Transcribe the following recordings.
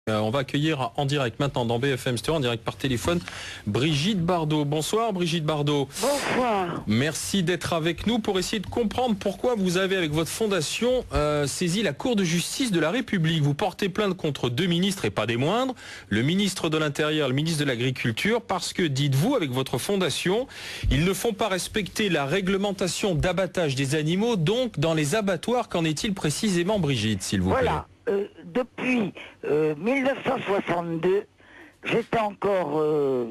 On va accueillir en direct maintenant dans BFM Studio, en direct par téléphone, Brigitte Bardot. Bonsoir Brigitte Bardot. Bonsoir. Merci d'être avec nous pour essayer de comprendre pourquoi vous avez avec votre fondation saisi la Cour de justice de la République. Vous portez plainte contre deux ministres et pas des moindres, le ministre de l'Intérieur, le ministre de l'Agriculture, parce que, dites-vous, avec votre fondation, ils ne font pas respecter la réglementation d'abattage des animaux, donc dans les abattoirs. Qu'en est-il précisément, Brigitte, s'il vous plaît? Voilà. Depuis 1962, j'étais encore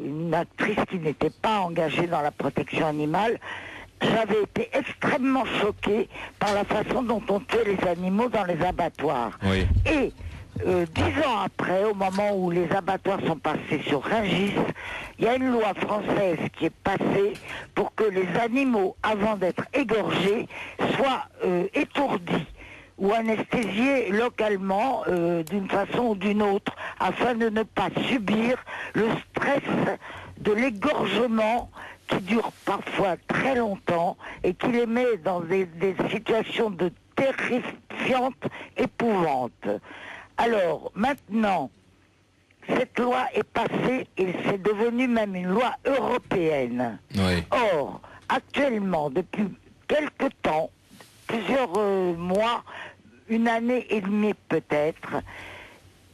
une actrice qui n'était pas engagée dans la protection animale. J'avais été extrêmement choquée par la façon dont on tuait les animaux dans les abattoirs. Oui. Et 10 ans après, au moment où les abattoirs sont passés sur Rungis, il y a une loi française qui est passée pour que les animaux, avant d'être égorgés, soient étourdis ou anesthésiés localement d'une façon ou d'une autre, afin de ne pas subir le stress de l'égorgement qui dure parfois très longtemps et qui les met dans des situations de terrifiante épouvante. Alors, maintenant, cette loi est passée et c'est devenu même une loi européenne. Oui. Or, actuellement, depuis quelque temps, plusieurs mois, une année et demie peut-être,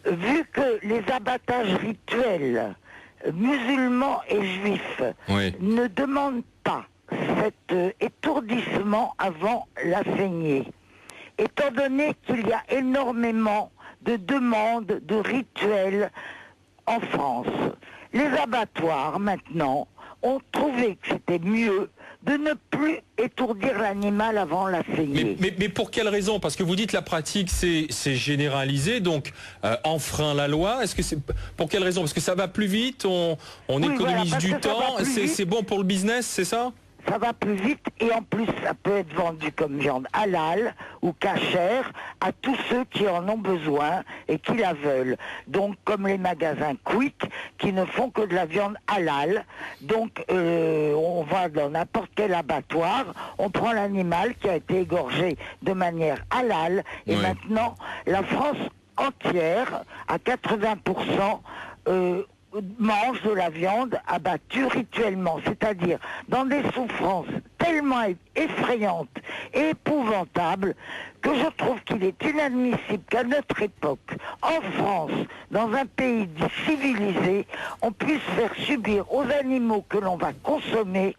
vu que les abattages rituels musulmans et juifs ne demandent pas cet étourdissement avant la saignée, étant donné qu'il y a énormément de demandes, de rituels en France, les abattoirs maintenant ont trouvé que c'était mieux de ne plus étourdir l'animal avant la saignée. Mais pour quelle raison? Parce que vous dites la pratique c'est généralisé, donc enfreint la loi. Est-ce que c'est pour quelle raison? Parce que ça va plus vite, on économise du temps, c'est bon pour le business, c'est ça? Ça va plus vite et en plus ça peut être vendu comme viande halal ou cachère à tous ceux qui en ont besoin et qui la veulent. Donc comme les magasins Quick qui ne font que de la viande halal. Donc on va dans n'importe quel abattoir, on prend l'animal qui a été égorgé de manière halal et maintenant la France entière à 80% mange de la viande abattue rituellement, c'est-à-dire dans des souffrances tellement effrayantes et épouvantables que je trouve qu'il est inadmissible qu'à notre époque, en France, dans un pays dit civilisé, on puisse faire subir aux animaux que l'on va consommer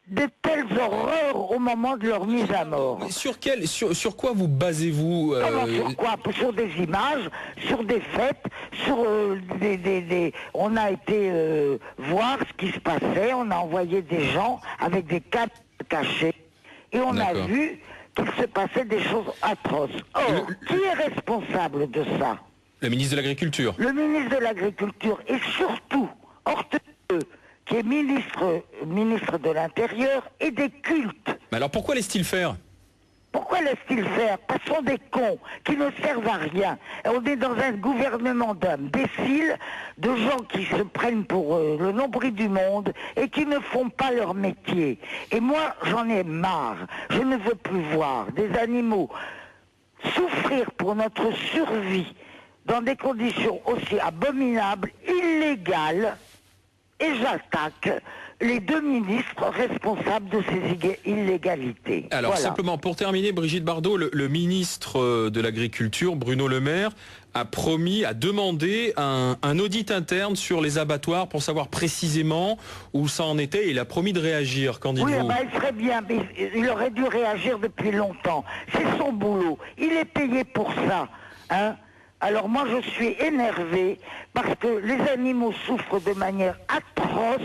de telles horreurs au moment de leur mise à mort. Mais sur quoi vous basez-vous Sur quoi? Sur des images, sur des faits, sur on a été voir ce qui se passait, on a envoyé des gens avec des cartes cachées et on a vu qu'il se passait des choses atroces. Or, qui est responsable de ça? Le ministre de l'Agriculture. Le ministre de l'Agriculture et surtout Hortensius, qui est ministre de l'Intérieur et des cultes. Mais alors pourquoi laisse-t-il faire? Pourquoi laisse-t-il faire? Parce que ce sont des cons qui ne servent à rien. Et on est dans un gouvernement d'imbéciles, de gens qui se prennent pour le nombril du monde et qui ne font pas leur métier. Et moi, j'en ai marre. Je ne veux plus voir des animaux souffrir pour notre survie dans des conditions aussi abominables, illégales. Et j'attaque les deux ministres responsables de ces illégalités. Alors voilà. Simplement, pour terminer, Brigitte Bardot, le ministre de l'Agriculture, Bruno Le Maire, a demandé un audit interne sur les abattoirs pour savoir précisément où ça en était. Il a promis de réagir. Qu'en dites-vous? Oui, il serait bien, mais il aurait dû réagir depuis longtemps. C'est son boulot. Il est payé pour ça, hein. Alors moi je suis énervé parce que les animaux souffrent de manière atroce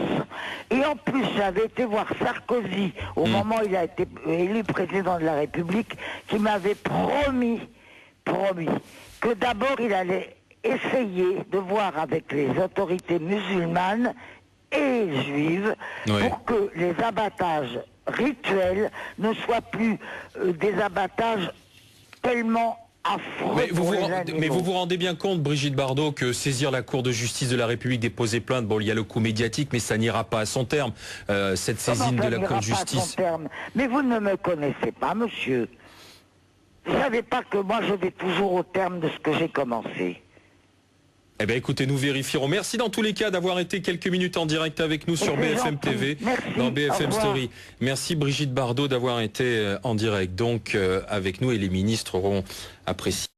et en plus j'avais été voir Sarkozy au moment où il a été élu président de la République qui m'avait promis que d'abord il allait essayer de voir avec les autorités musulmanes et juives pour que les abattages rituels ne soient plus des abattages tellement mais vous vous rendez bien compte, Brigitte Bardot, que saisir la Cour de justice de la République, déposer plainte, bon, il y a le coup médiatique, mais ça n'ira pas à son terme, cette saisine de la Cour de justice. Mais vous ne me connaissez pas, monsieur. Vous ne savez pas que moi je vais toujours au terme de ce que j'ai commencé. Eh bien écoutez, nous vérifierons. Merci dans tous les cas d'avoir été quelques minutes en direct avec nous sur BFM TV, dans BFM Story. Merci Brigitte Bardot d'avoir été en direct donc avec nous, et les ministres auront apprécié.